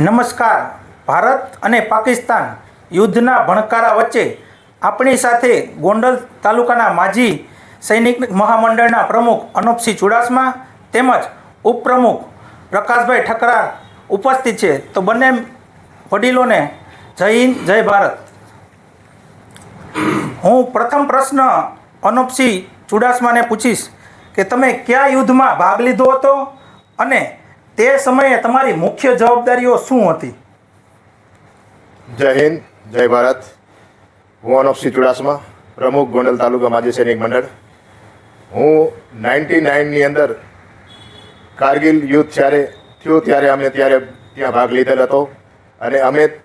નમસ્કાર. ભારત અને પાકિસ્તાન યુદ્ધના ભણકારા વચ્ચે આપણી સાથે ગોંડલ તાલુકાના માજી સૈનિક મહામંડળના પ્રમુખ અનુપસિંહ ચુડાસમા તેમજ ઉપપ્રમુખ પ્રકાશભાઈ ઠકરાર ઉપસ્થિત છે. તો બંને વડીલોને જય હિન્દ, જય ભારત. હું પ્રથમ પ્રશ્ન અનુપસિંહ ચુડાસમાને પૂછીશ કે તમે કયા યુદ્ધમાં ભાગ લીધો હતો અને તે સમયે તમારી મુખ્ય જવાબદારીઓ શું હતી? જય હિન્દ, જય ભારત. હું અનુપસિંહ ચુડાસમા, પ્રમુખ ગોંડલ તાલુકા માજી સૈનિક મંડળ. હું 99ની અંદર કારગિલ યુદ્ધ જ્યારે થયું ત્યારે અમે ત્યાં ભાગ લીધેલ હતો અને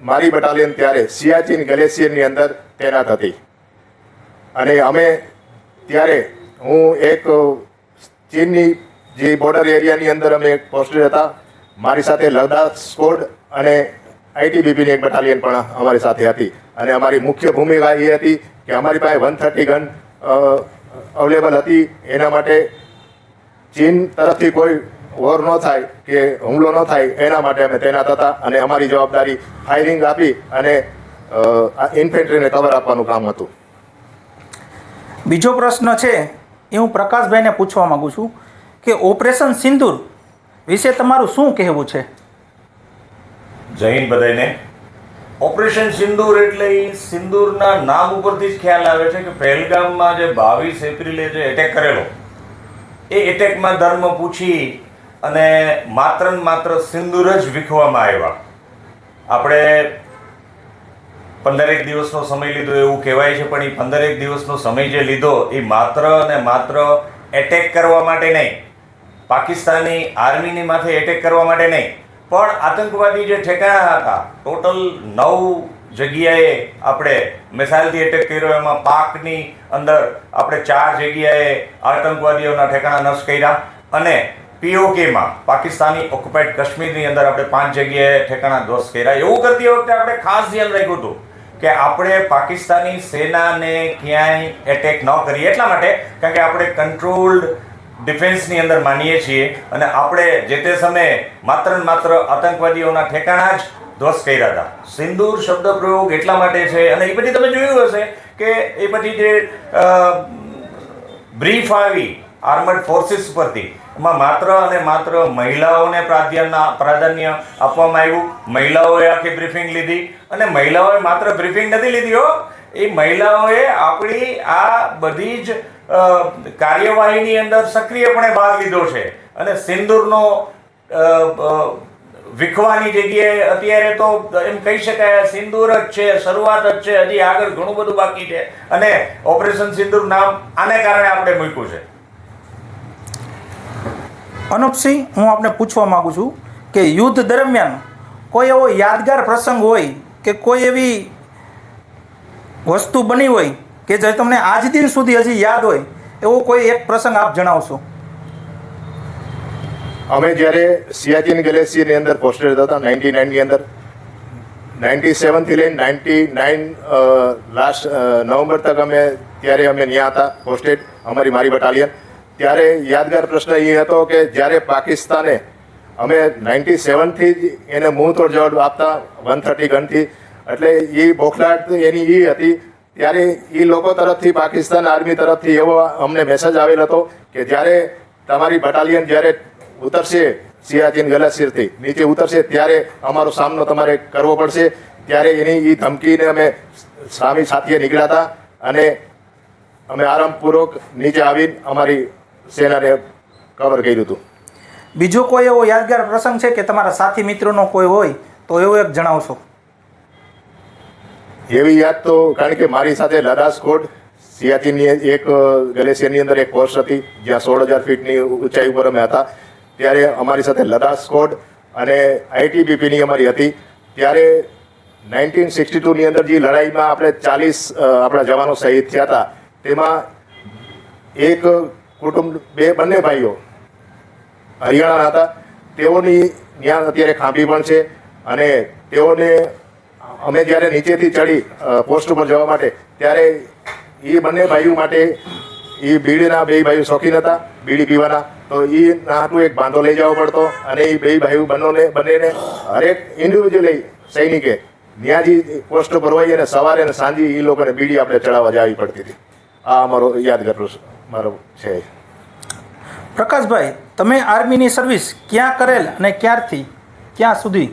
મારી બટાલિયન ત્યારે સિયાચીન ગ્લેશિયરની અંદર તૈનાત હતી અને અમે ત્યારે હું એક ચીનની જે બોર્ડર એરિયાની અંદર અમે પોસ્ટેડ હતા. મારી સાથે લદ્દાખ સ્કોડ અને આઈટીબીપીની એક બટાલિયન પણ અમારી સાથે હતી અને અમારી મુખ્ય ભૂમિકા એ હતી કે અમારી પાસે 130 ગન અવેલેબલ હતી. એના માટે ચીન તરફથી કોઈ વોર ન થાય કે હુમલો ન થાય એના માટે અમે તૈનાત હતા અને અમારી જવાબદારી ફાયરિંગ આપી અને ઇન્ફેન્ટ્રીને કવર આપવાનું કામ હતું. બીજો પ્રશ્ન છે એ હું પ્રકાશભાઈને પૂછવા માગું છું કે ઓપરેશન સિંદૂર વિશે તમારું શું કહેવું છે? જય હિન્દ બધાને. ઓપરેશન સિંદૂર એટલે સિંદૂરના નામ ઉપરથી જ ખ્યાલ આવે છે કે પહેલગામમાં જે 22 એપ્રિલે જે એટેક કરેલો એ એટેકમાં ધર્મ પૂછી અને માત્ર ને માત્ર સિંદૂર જ વીખવામાં આવ્યા. આપણે 15 દિવસનો સમય લીધો એવું કહેવાય છે, પણ એ 15 દિવસનો સમય જે લીધો એ માત્ર અને માત્ર એટેક કરવા માટે નહીં, પાકિસ્તાની આર્મીની માથે એટેક કરવા માટે નહીં, પણ આતંકવાદી જે ઠેકાણા હતા ટોટલ 9 જગ્યાએ આપણે મિસાઇલથી એટેક કર્યો. એમાં પાકની અંદર આપણે 4 જગ્યાએ આતંકવાદીઓના ઠેકાણા નષ્ટ કર્યા અને પીઓકેમાં પાકિસ્તાની ઓક્યુપાઈડ કાશ્મીરની અંદર આપણે 5 જગ્યાએ ઠેકાણા ધ્વસ્ત કર્યા. એવું કરતી વખતે આપણે ખાસ ધ્યાન રાખ્યું હતું કે આપણે પાકિસ્તાની સેનાને ક્યાંય એટેક ન કરીએ, એટલા માટે કારણ કે આપણે કંટ્રોલ્ડ ડિફેન્સની અંદર માનીએ છીએ અને આપણે જે તે સમયે માત્ર ને માત્ર આતંકવાદીઓના ઠેકાણા જ ધ્વસ્ત કર્યા હતા. સિંદૂર શબ્દ પ્રયોગ એટલા માટે છે અને એ પછી તમે જોયું હશે કે એ પછી જે બ્રીફ આવી આર્મડ ફોર્સિસ પરથી એમાં માત્ર અને માત્ર મહિલાઓને પ્રાધાન્ય આપવામાં આવ્યું. મહિલાઓએ આખી બ્રીફિંગ લીધી અને મહિલાઓએ માત્ર બ્રીફિંગ નથી લીધી હો, એ મહિલાઓએ આપણી આ બધી જ કાર્યવાહીની અંદર સક્રિયપણે ભાગ લીધો છે અને સિંદૂરનો વિખવાની જગ્યાએ અત્યારે તો એમ કહી શકાય સિંદૂર જ છે, શરૂઆત જ છે, હજી આગળ ઘણું બધું બાકી છે અને ઓપરેશન સિંદૂર નામ આને કારણે આપણે મૂક્યું છે. અનુપસિંહ, હું આપને પૂછવા માગું છું કે યુદ્ધ દરમિયાન કોઈ એવો યાદગાર પ્રસંગ હોય કે કોઈ એવી વસ્તુ બની હોય કે જે તમને આજ દિન સુધી હજી યાદ હોય, એવો કોઈ એક પ્રસંગ આપ જણાવશો? અમે જ્યારે સિયાચીન ગ્લેશિયરની અંદર પોસ્ટેડ હતા 99ની અંદર, 97થી લઈને 99 લાસ્ટ નવેમ્બર તક ત્યારે અમે ત્યાં હતા પોસ્ટેડ, મારી બટાલિયન. ત્યારે યાદગાર પ્રશ્ન એ હતો કે જ્યારે પાકિસ્તાને અમે 97થી જ એને મુંહતોડ જવાબ આપતા 130 ગનથી, એટલે એ બોખલાટ એની એ હતી. ત્યારે એ લોકો તરફથી પાકિસ્તાન આર્મી તરફથી એવો અમને મેસેજ આવેલ હતો કે જ્યારે તમારી બટાલિયન જ્યારે ઉતરશે સિયાચીન ગ્લેશિયરથી નીચે ઉતરશે ત્યારે અમારો સામનો તમારે કરવો પડશે. ત્યારે એની એ ધમકીને અમે સાથીએ નીકળ્યા હતા અને અમે આરામપૂર્વક નીચે આવીને અમારી સેનાને કવર કર્યું હતું. બીજો કોઈ એવો યાદગાર પ્રસંગ છે કે તમારા સાથી મિત્રોનો કોઈ હોય તો એવો એક જણાવશો? એવી યાદ તો કારણ કે મારી સાથે લદ્દાખ સ્કોડ સિયાચીનની એક ગ્લેશિયરની અંદર એક પોસ્ટ હતી જ્યાં 16,000 ફીટની ઊંચાઈ ઉપર અમે હતા. ત્યારે અમારી સાથે લદ્દાખ સ્કોડ અને આઈટીબીપીની અમારી હતી. ત્યારે 1962ની અંદર જે લડાઈમાં આપણે 40 આપણા જવાનો શહીદ થયા હતા, તેમાં એક કુટુંબ બંને ભાઈઓ હરિયાણાના હતા. તેઓની ત્યાં અત્યારે ખાંભી પણ છે અને તેઓને અમે જ્યારે નીચેથી ચડી પોસ્ટ ઉપર જવા માટે ત્યારે એ બંને ભાઈઓ માટે એ બીડીના 2 ભાઈઓ શોખીન હતા બીડી પીવાના, તો એ નાટું એક બાંધો લઈ જવો પડતો અને એ બે ભાઈઓ બંનેને હરેક ઇન્ડિવિજ્યુઅલી સૈનિકે ન્યાજી પોસ્ટ પર હોય અને સવારે અને સાંજે એ લોકોને બીડી આપણે ચડાવવા જવી પડતી હતી. આ અમારો યાદગાર મારો છે. પ્રકાશભાઈ, તમે આર્મીની સર્વિસ ક્યાં કરેલ અને ક્યારથી ક્યાં સુધી?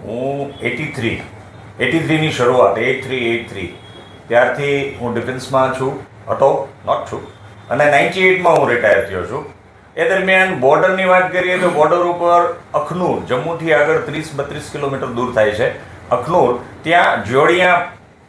હું 83ની શરૂઆત 83 ત્યારથી હું ડિફેન્સમાં નોટ છું અને 98માં હું રિટાયર થયો છું. એ દરમિયાન બોર્ડરની વાત કરીએ તો બોર્ડર ઉપર અખનૂર, જમ્મુથી આગળ 30-32 કિલોમીટર દૂર થાય છે અખનૂર, ત્યાં જોડિયા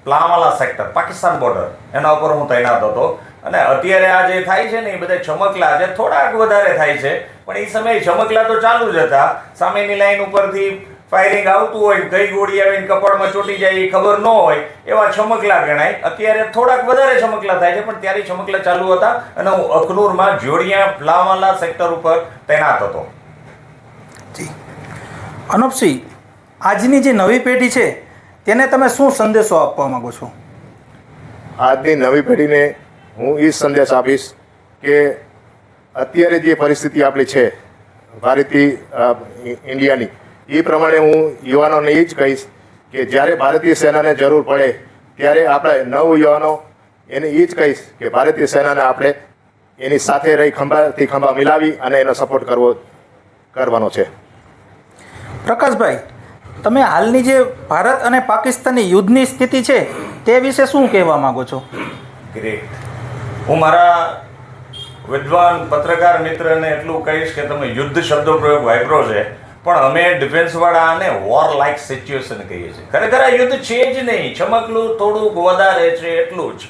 પ્લાવાલા સેક્ટર, પાકિસ્તાન બોર્ડર, એના ઉપર હું તૈનાત હતો. અને અત્યારે આ જે થાય છે ને એ બધા ચમકલા છે, થોડાક વધારે થાય છે, પણ એ સમયે ચમકલા તો ચાલુ જ હતા. સામેની લાઈન ઉપરથી ફાયરિંગ આવતું હોય, કઈ ગોળી આવીને કપાળમાં ચોટી જાય એ ખબર ન હોય, એવા ચમકલા ગણાય. અત્યારે થોડાક વધારે ચમકલા થાય છે, પણ ત્યારે ચમકલા ચાલુ હતા અને હું અખનૂરમાં જોડિયા પ્લાવાલા સેક્ટર ઉપર તૈનાત હતો. જી અનુપસિંહ, આજની જે નવી પેઢી છે તેને તમે શું સંદેશો આપવા માંગો છો? આજની નવી પેઢીને હું એ સંદેશ આપીશ કે અત્યારે જે પરિસ્થિતિ આપણી છે ભારતીય ઇન્ડિયાની, એ પ્રમાણે હું યુવાનોને એ જ કહીશ કે જ્યારે ભારતીય સેનાને જરૂર પડે ત્યારે આપણે નવ યુવાનો એને એ જ કહીશ કે ભારતીય સેનાને આપણે એની સાથે રહી ખંભાથી ખંભા મિલાવી અને એનો સપોર્ટ કરવાનો છે. પ્રકાશભાઈ, તમે હાલની જે ભારત અને પાકિસ્તાનની યુદ્ધની સ્થિતિ છે તે વિશે શું કહેવા માંગો છો? ગ્રેટ. હું મારા વિદ્વાન પત્રકાર મિત્રને એટલું કહીશ કે તમે યુદ્ધ શબ્દો પ્રયોગ વાપરો છે, પણ અમે ડિફેન્સવાળા આને વોર લાઇક સિચ્યુએશન કહીએ છીએ. ખરેખર આ યુદ્ધ છે જ નહીં, ચમકલું થોડુંક વધારે છે એટલું જ.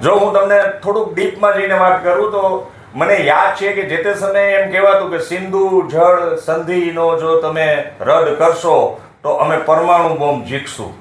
જો હું તમને થોડુંક ડીપમાં જઈને વાત કરું તો મને યાદ છે કે જે તે સમયે એમ કહેવાતું કે સિંધુ જળ સંધિનો જો તમે રદ કરશો તો અમે પરમાણુ બોમ્બ જીકશું.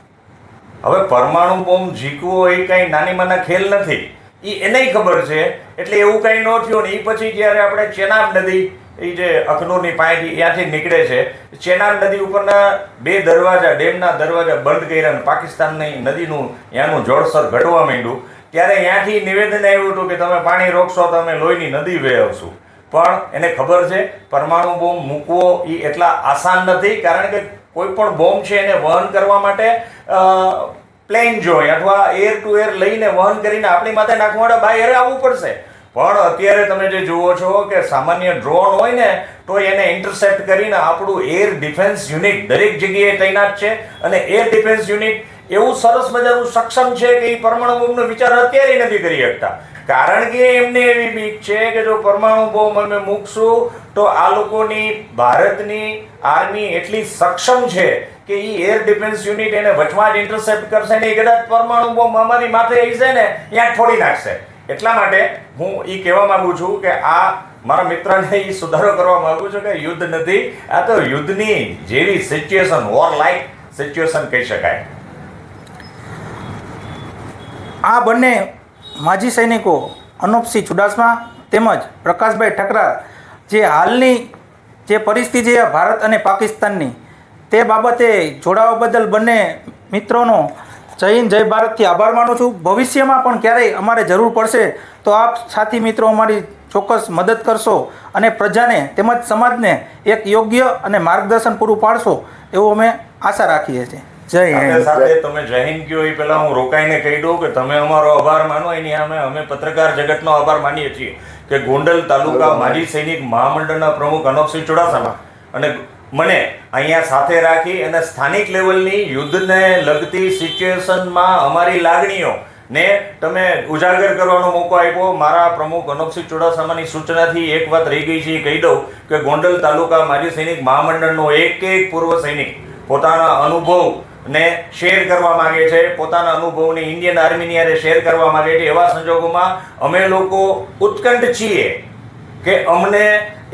હવે પરમાણુ બોમ્બ જીકવો એ કાંઈ નાની માના ખેલ નથી, એ એને ખબર છે. એટલે એવું કાંઈ ન થયું ને એ પછી જ્યારે આપણે ચેનાબ નદી, એ જે અખનૂરની પાસેથી ત્યાંથી નીકળે છે, ચેનાબ નદી ઉપરના 2 દરવાજા, ડેમના દરવાજા બંધ કર્યા અને પાકિસ્તાનની નદીનું ત્યાંનું જળસ્તર ઘટવા માંડ્યું, ત્યારે ત્યાંથી નિવેદન આવ્યું હતું કે તમે પાણી રોકશો તો અમે લોહીની નદી વહેવશું. પણ એને ખબર છે પરમાણુ બોમ્બ મૂકવો એ એટલા આસાન નથી, કારણ કે કોઈ પણ બોમ્બ છે એને વહન કરવા માટે પ્લેન જોઈએ અથવા એર ટુ એર લઈને વહન કરીને આપણી માથે નાખવા માટે બાય એર આવવું પડશે. પણ અત્યારે તમે જે જુઓ છો કે સામાન્ય ડ્રોન હોય ને તો એને ઇન્ટરસેપ્ટ કરીને આપણું એર ડિફેન્સ યુનિટ દરેક જગ્યાએ તૈનાત છે. અને એર ડિફેન્સ યુનિટ એવું સરસ મજાનું સક્ષમ છે કે એ પરમાણુ બોમ્બનો વિચાર અત્યારે નથી કરી શકતા, કારણ કે એમને એવી બીક છે કે જો પરમાણુ બોમ્બ અમે મૂકશું તો આ લોકોની ભારતની આર્મી એટલી સક્ષમ છે કે એ એર ડિફેન્સ યુનિટ એને વચમાં જ ઇન્ટરસેપ્ટ કરશે ને એ કદાચ પરમાણુ બોમ્બ અમારી માથે આવી છે ને ત્યાં છોડી નાખશે. એટલા માટે હું એ કહેવા માંગુ છું કે આ મારા મિત્રને એ સુધારો કરવા માંગુ છું કે યુદ્ધ નથી, આ તો યુદ્ધની જેવી સિચ્યુએશન, વોર લાઇક સિચ્યુએશન કહી શકાય. આ બંને માજી સૈનિકો અનુપસિંહ ચુડાસમા તેમજ પ્રકાશભાઈ ઠકરાર જે હાલની જે પરિસ્થિતિ છે ભારત અને પાકિસ્તાનની તે બાબતે જોડાવા બદલ બંને મિત્રોનો જય હિન્દ જય ભારતથી આભાર માનું છું. ભવિષ્યમાં પણ ક્યારેય અમારે જરૂર પડશે તો આપ સાથી મિત્રો અમારી ચોક્કસ મદદ કરશો અને પ્રજાને તેમજ સમાજને એક યોગ્ય અને માર્ગદર્શન પૂરું પાડશો એવું અમે આશા રાખીએ છીએ. જય હિન્દ. સાથે તમે જય હિન્દ કહો એ પહેલા હું રોકાઈને કહી દઉં કે તમે અમારો આભાર માનો એની અમે પત્રકાર જગતનો આભાર માનીએ છીએ કે ગોંડલ તાલુકા માજી સૈનિક મહામંડળના પ્રમુખ અનુપસિંહ ચુડાસમા અને મને અહીંયા સાથે રાખી અને સ્થાનિક લેવલની યુદ્ધને લગતી સિચ્યુએશનમાં અમારી લાગણીઓ ને તમે ઉજાગર કરવાનો મોકો આપ્યો. મારા પ્રમુખ અનુપસિંહ ચુડાસમાની સૂચનાથી એક વાત રહી ગઈ છે, કહી દઉં કે ગોંડલ તાલુકા માજી સૈનિક મહામંડળનો એક પૂર્વ સૈનિક પોતાના અનુભવને શેર કરવા માગે છે, પોતાના અનુભવને ઇન્ડિયન આર્મીની હારે શેર કરવા માગે છે. એવા સંજોગોમાં અમે લોકો ઉત્કંઠ છીએ કે અમને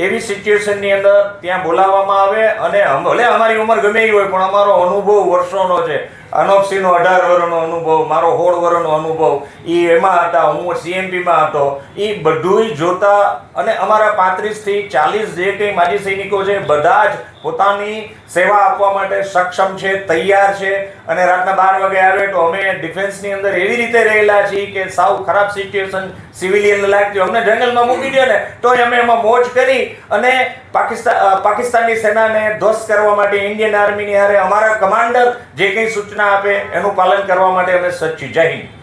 એવી સિચ્યુએશનની અંદર ત્યાં બોલાવવામાં આવે અને ભલે અમારી ઉંમર ગમે એ હોય પણ અમારો અનુભવ વર્ષોનો છે, અનોપસિંહનો 18 વર્ષનો અનુભવ, મારો 16 વર્ષનો અનુભવ, એ એમાં હતા, હું CMPમાં હતો, એ બધુંય જોતા અને અમારા 35 થી 40 જે કંઈ માજી સૈનિકો છે બધા જ પોતાની સેવા આપવા માટે સક્ષમ છે, તૈયાર છે. અને રાતના 12 વાગે આવે તો અમે ડિફેન્સની અંદર એવી રીતે રહેલા છીએ કે સાવ ખરાબ સિચ્યુએશન સિવિલિયન લાગતી, અમને જંગલમાં મૂકી દે ને તોય અમે એમાં મોજ કરી અને પાકિસ્તાનની સેનાને ધ્વસ્ત કરવા માટે ઇન્ડિયન આર્મીની હારે અમારા કમાન્ડર જે કંઈ સૂચના આપે એનું પાલન કરવા માટે અમે સચ્ચી. જય હિન્દ.